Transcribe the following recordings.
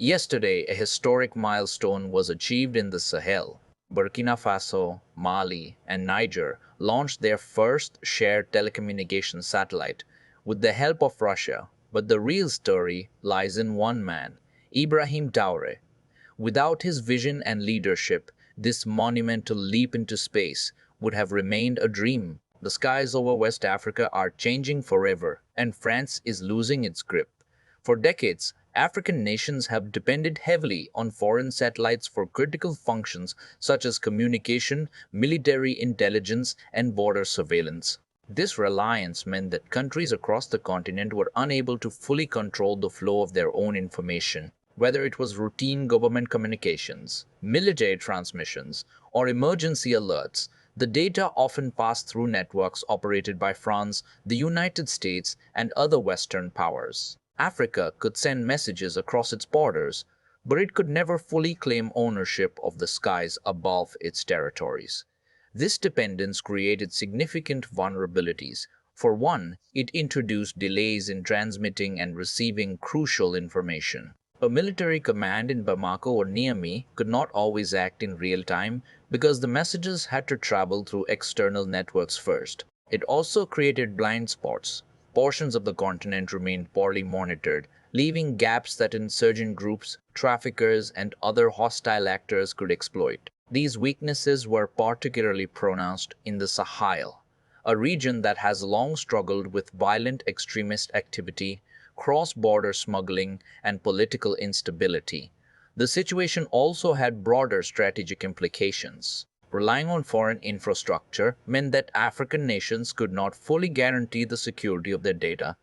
Yesterday, a historic milestone was achieved in the Sahel. Burkina Faso, Mali, and Niger launched their first shared telecommunications satellite with the help of Russia. But the real story lies in one man, Ibrahim Traoré. Without his vision and leadership, this monumental leap into space would have remained a dream. The skies over West Africa are changing forever, and France is losing its grip. For decades, African nations have depended heavily on foreign satellites for critical functions such as communication, military intelligence, and border surveillance. This reliance meant that countries across the continent were unable to fully control the flow of their own information. Whether it was routine government communications, military transmissions, or emergency alerts, the data often passed through networks operated by France, the United States, and other Western powers. Africa could send messages across its borders, but it could never fully claim ownership of the skies above its territories. This dependence created significant vulnerabilities. For one, it introduced delays in transmitting and receiving crucial information. A military command in Bamako or Niamey could not always act in real time because the messages had to travel through external networks first. It also created blind spots. Portions of the continent remained poorly monitored, leaving gaps that insurgent groups, traffickers, and other hostile actors could exploit. These weaknesses were particularly pronounced in the Sahel, a region that has long struggled with violent extremist activity, cross-border smuggling, and political instability. The situation also had broader strategic implications. Relying on foreign infrastructure meant that African nations could not fully guarantee the security of their data.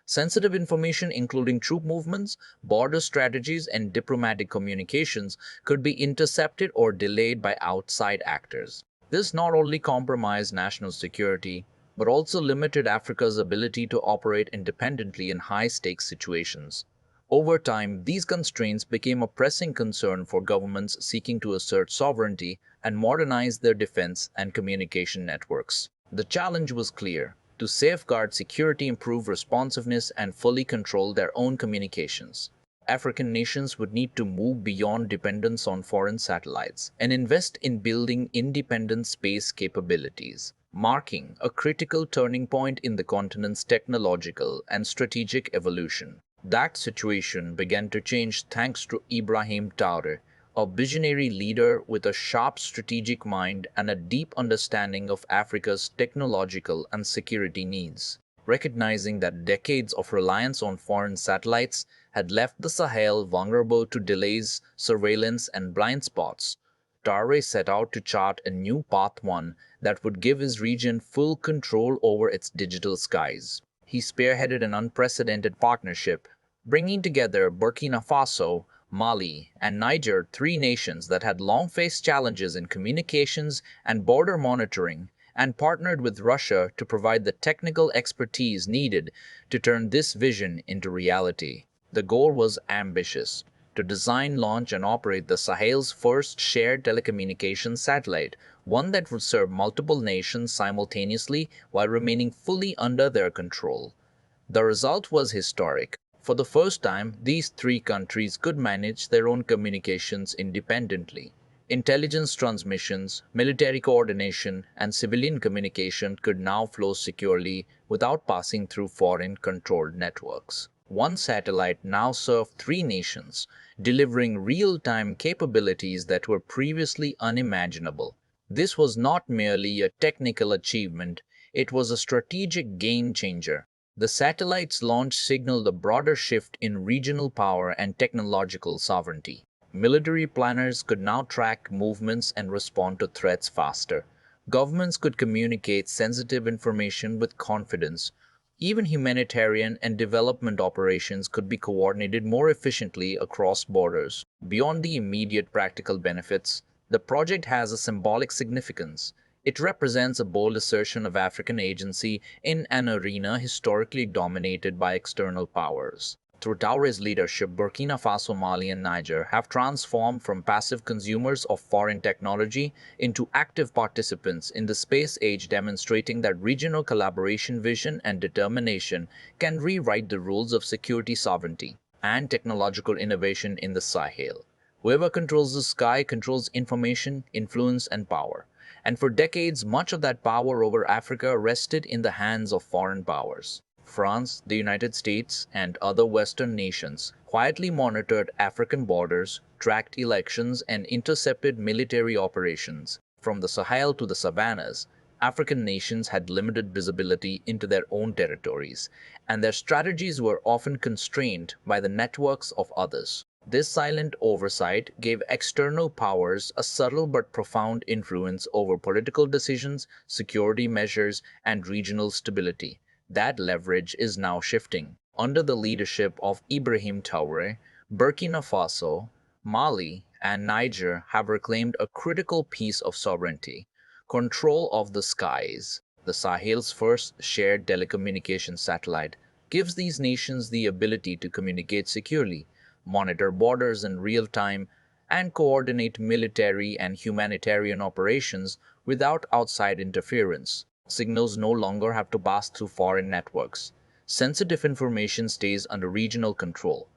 Sensitive information, including troop movements, border strategies, and diplomatic communications, could be intercepted or delayed by outside actors. This not only compromised national security, but also limited Africa's ability to operate independently in high-stakes situations. Over time, these constraints became a pressing concern for governments seeking to assert sovereignty and modernize their defense and communication networks. The challenge was clear: to safeguard security, improve responsiveness, and fully control their own communications. African nations would need to move beyond dependence on foreign satellites and invest in building independent space capabilities, marking a critical turning point in the continent's technological and strategic evolution. That situation began to change thanks to Ibrahim Traoré, a visionary leader with a sharp strategic mind and a deep understanding of Africa's technological and security needs. Recognizing that decades of reliance on foreign satellites had left the Sahel vulnerable to delays, surveillance, and blind spots, Traoré set out to chart a new path, one that would give his region full control over its digital skies. He spearheaded an unprecedented partnership, bringing together Burkina Faso, Mali, and Niger, three nations that had long faced challenges in communications and border monitoring, and partnered with Russia to provide the technical expertise needed to turn this vision into reality. The goal was ambitious: to design, launch, and operate the Sahel's first shared telecommunications satellite, one that would serve multiple nations simultaneously while remaining fully under their control. The result was historic. For the first time, these three countries could manage their own communications independently. Intelligence transmissions, military coordination, and civilian communication could now flow securely without passing through foreign-controlled networks. One satellite now served three nations, delivering real-time capabilities that were previously unimaginable. This was not merely a technical achievement, it was a strategic game-changer. The satellite's launch signaled a broader shift in regional power and technological sovereignty. Military planners could now track movements and respond to threats faster. Governments could communicate sensitive information with confidence. Even humanitarian and development operations could be coordinated more efficiently across borders. Beyond the immediate practical benefits, the project has a symbolic significance. It represents a bold assertion of African agency in an arena historically dominated by external powers. Through Traoré's leadership, Burkina Faso, Mali, and Niger have transformed from passive consumers of foreign technology into active participants in the space age, demonstrating that regional collaboration, vision, and determination can rewrite the rules of security sovereignty. and technological innovation in the Sahel. Whoever controls the sky controls information, influence, and power. And for decades, much of that power over Africa rested in the hands of foreign powers. France, the United States, and other Western nations quietly monitored African borders, tracked elections, and intercepted military operations. From the Sahel to the savannas, African nations had limited visibility into their own territories, and their strategies were often constrained by the networks of others. This silent oversight gave external powers a subtle but profound influence over political decisions, security measures, and regional stability. That leverage is now shifting. Under the leadership of Ibrahim Traoré, Burkina Faso, Mali, and Niger have reclaimed a critical piece of sovereignty: control of the skies. The Sahel's first shared telecommunications satellite gives these nations the ability to communicate securely, monitor borders in real time, and coordinate military and humanitarian operations without outside interference. Signals no longer have to pass through foreign networks. Sensitive information stays under regional control.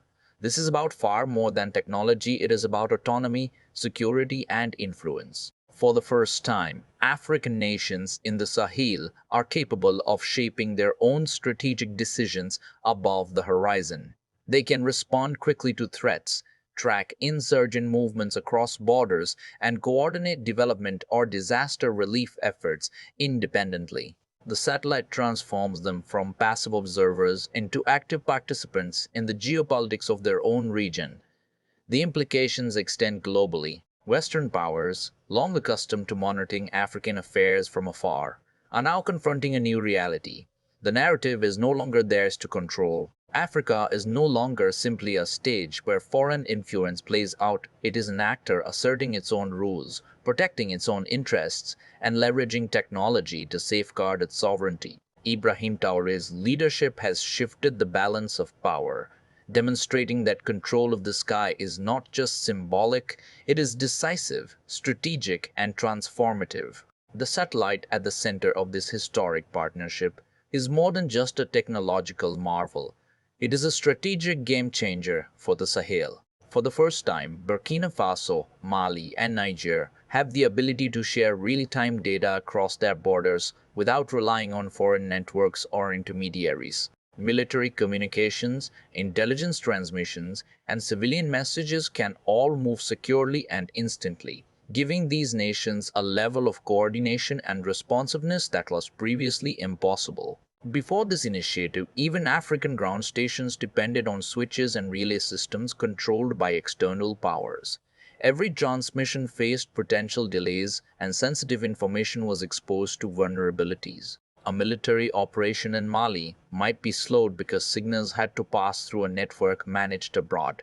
This is about far more than technology, it is about autonomy, security, and influence. For the first time, African nations in the Sahel are capable of shaping their own strategic decisions above the horizon. They can respond quickly to threats, track insurgent movements across borders, and coordinate development or disaster relief efforts independently. The satellite transforms them from passive observers into active participants in the geopolitics of their own region. The implications extend globally. Western powers, long accustomed to monitoring African affairs from afar, are now confronting a new reality. The narrative is no longer theirs to control. Africa is no longer simply a stage where foreign influence plays out. It is an actor asserting its own rules, protecting its own interests, and leveraging technology to safeguard its sovereignty. Ibrahim Traoré's leadership has shifted the balance of power, demonstrating that control of the sky is not just symbolic, it is decisive, strategic, and transformative. The satellite at the center of this historic partnership is more than just a technological marvel. It is a strategic game changer for the Sahel. For the first time, Burkina Faso, Mali, and Niger have the ability to share real-time data across their borders without relying on foreign networks or intermediaries. Military communications, intelligence transmissions, and civilian messages can all move securely and instantly, giving these nations a level of coordination and responsiveness that was previously impossible. Before this initiative, even African ground stations depended on switches and relay systems controlled by external powers. Every transmission faced potential delays, and sensitive information was exposed to vulnerabilities. A military operation in Mali might be slowed because signals had to pass through a network managed abroad.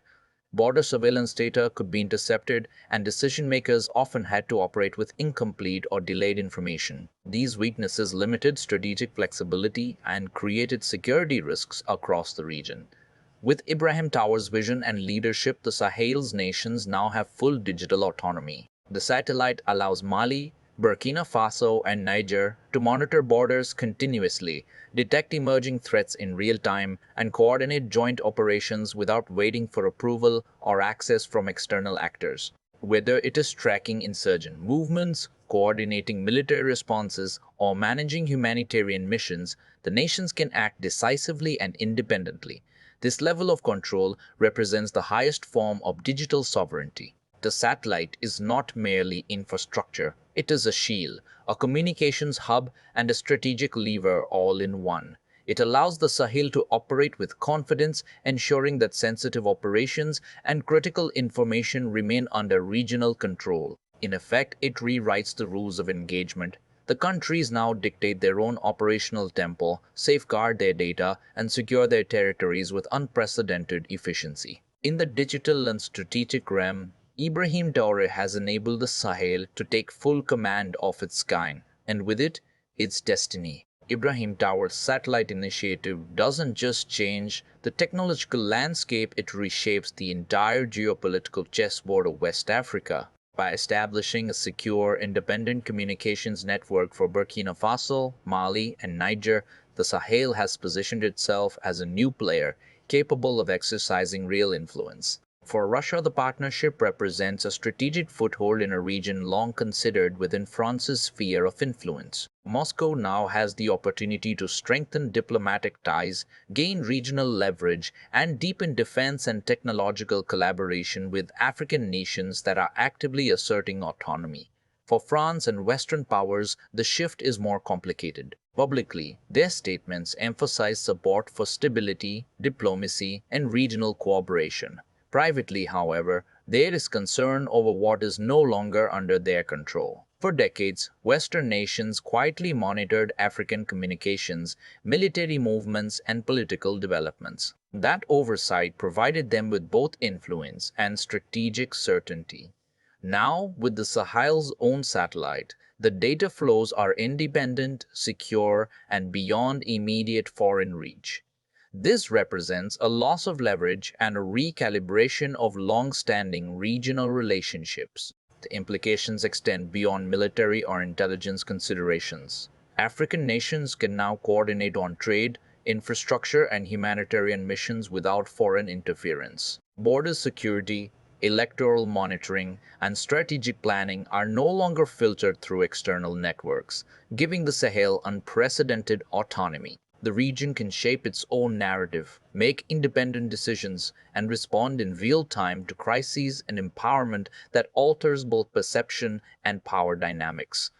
Border surveillance data could be intercepted, and decision makers often had to operate with incomplete or delayed information. These weaknesses limited strategic flexibility and created security risks across the region. With Ibrahim Traoré's vision and leadership, the Sahel's nations now have full digital autonomy. The satellite allows Mali, Burkina Faso, and Niger to monitor borders continuously, detect emerging threats in real time, and coordinate joint operations without waiting for approval or access from external actors. Whether it is tracking insurgent movements, coordinating military responses, or managing humanitarian missions, the nations can act decisively and independently. This level of control represents the highest form of digital sovereignty. The satellite is not merely infrastructure, it is a shield, a communications hub, and a strategic lever all in one. It allows the Sahel to operate with confidence, ensuring that sensitive operations and critical information remain under regional control. In effect, it rewrites the rules of engagement. The countries now dictate their own operational tempo, safeguard their data, and secure their territories with unprecedented efficiency. In the digital and strategic realm, Ibrahim Traoré has enabled the Sahel to take full command of its sky, and with it, its destiny. Ibrahim Traoré's satellite initiative doesn't just change the technological landscape, it reshapes the entire geopolitical chessboard of West Africa. By establishing a secure, independent communications network for Burkina Faso, Mali, and Niger, the Sahel has positioned itself as a new player capable of exercising real influence. For Russia, the partnership represents a strategic foothold in a region long considered within France's sphere of influence. Moscow now has the opportunity to strengthen diplomatic ties, gain regional leverage, and deepen defense and technological collaboration with African nations that are actively asserting autonomy. For France and Western powers, the shift is more complicated. Publicly, their statements emphasize support for stability, diplomacy, and regional cooperation. Privately, however, there is concern over what is no longer under their control. For decades, Western nations quietly monitored African communications, military movements, and political developments. That oversight provided them with both influence and strategic certainty. Now, with the Sahel's own satellite, the data flows are independent, secure, and beyond immediate foreign reach. This represents a loss of leverage and a recalibration of long-standing regional relationships. The implications extend beyond military or intelligence considerations. African nations can now coordinate on trade, infrastructure, and humanitarian missions without foreign interference. Border security, electoral monitoring, and strategic planning are no longer filtered through external networks, giving the Sahel unprecedented autonomy. The region can shape its own narrative, make independent decisions, and respond in real time to crises and empowerment that alters both perception and power dynamics.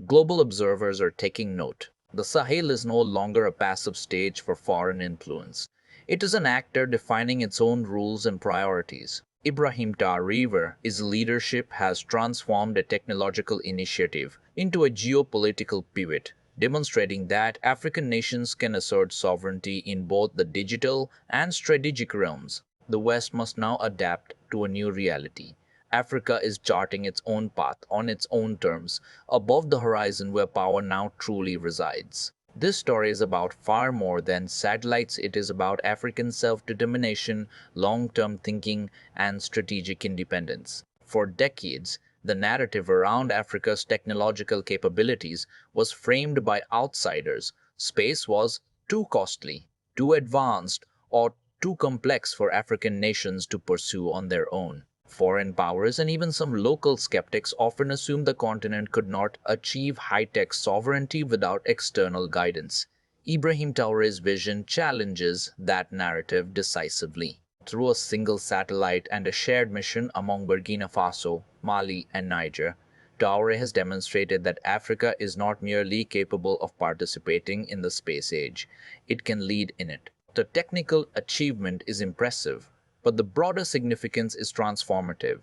Global observers are taking note. The Sahel is no longer a passive stage for foreign influence. It is an actor defining its own rules and priorities. Ibrahim Traoré's leadership has transformed a technological initiative into a geopolitical pivot, demonstrating that African nations can assert sovereignty in both the digital and strategic realms. The West must now adapt to a new reality. Africa is charting its own path on its own terms, above the horizon where power now truly resides. This story is about far more than satellites. It is about African self-determination, long-term thinking, and strategic independence. For decades, the narrative around Africa's technological capabilities was framed by outsiders. Space was too costly, too advanced, or too complex for African nations to pursue on their own. Foreign powers and even some local skeptics often assumed the continent could not achieve high-tech sovereignty without external guidance. Ibrahim Traoré's vision challenges that narrative decisively. Through a single satellite and a shared mission among Burkina Faso, Mali, and Niger, Traoré has demonstrated that Africa is not merely capable of participating in the space age, it can lead in it. The technical achievement is impressive, but the broader significance is transformative.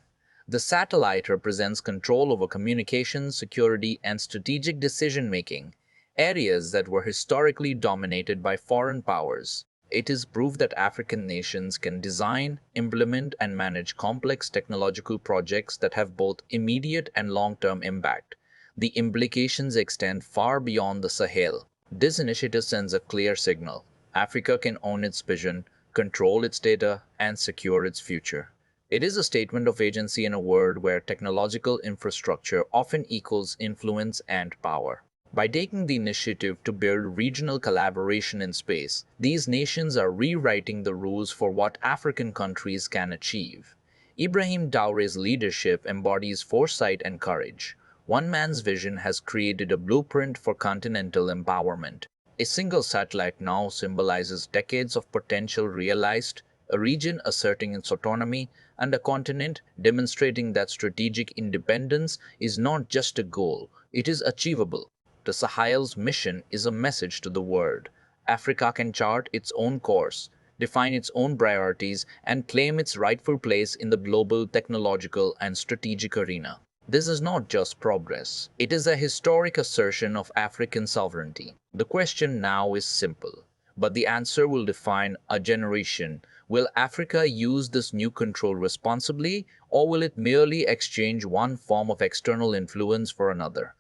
The satellite represents control over communications, security, and strategic decision-making, areas that were historically dominated by foreign powers. It is proof that African nations can design, implement, and manage complex technological projects that have both immediate and long-term impact. The implications extend far beyond the Sahel. This initiative sends a clear signal. Africa can own its vision, control its data, and secure its future. It is a statement of agency in a world where technological infrastructure often equals influence and power. By taking the initiative to build regional collaboration in space, these nations are rewriting the rules for what African countries can achieve. Ibrahim Traoré's leadership embodies foresight and courage. One man's vision has created a blueprint for continental empowerment. A single satellite now symbolizes decades of potential realized, a region asserting its autonomy, and a continent demonstrating that strategic independence is not just a goal, it is achievable. The Sahel's mission is a message to the world. Africa can chart its own course, define its own priorities, and claim its rightful place in the global technological and strategic arena. This is not just progress. It is a historic assertion of African sovereignty. The question now is simple, but the answer will define a generation. Will Africa use this new control responsibly, or will it merely exchange one form of external influence for another?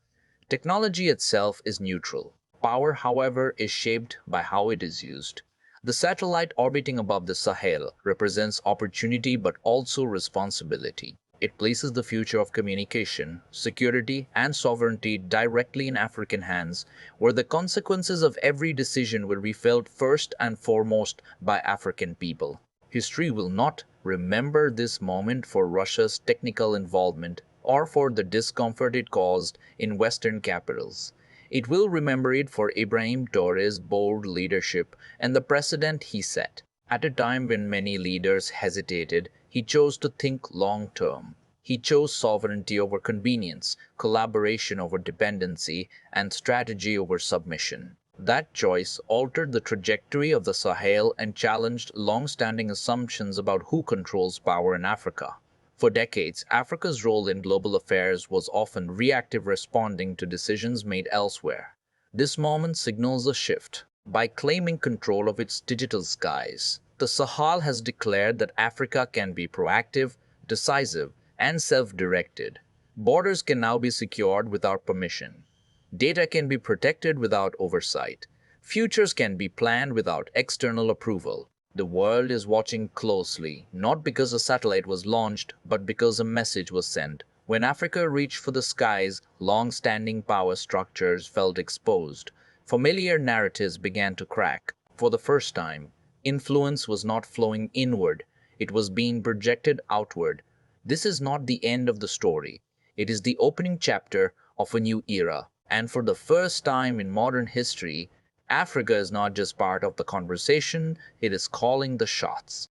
Technology itself is neutral. Power, however, is shaped by how it is used. The satellite orbiting above the Sahel represents opportunity but also responsibility. It places the future of communication, security, and sovereignty directly in African hands, where the consequences of every decision will be felt first and foremost by African people. History will not remember this moment for Russia's technical involvement or for the discomfort it caused in Western capitals. It will remember it for Ibrahim Traoré's bold leadership and the precedent he set. At a time when many leaders hesitated, he chose to think long term. He chose sovereignty over convenience, collaboration over dependency, and strategy over submission. That choice altered the trajectory of the Sahel and challenged long-standing assumptions about who controls power in Africa. For decades, Africa's role in global affairs was often reactive, responding to decisions made elsewhere. This moment signals a shift. By claiming control of its digital skies, the Sahel has declared that Africa can be proactive, decisive, and self-directed. Borders can now be secured without permission. Data can be protected without oversight. Futures can be planned without external approval. The world is watching closely, not because a satellite was launched, but because a message was sent. When Africa reached for the skies, long-standing power structures felt exposed. Familiar narratives began to crack. For the first time, influence was not flowing inward, it was being projected outward. This is not the end of the story. It is the opening chapter of a new era. And for the first time in modern history, Africa is not just part of the conversation, it is calling the shots.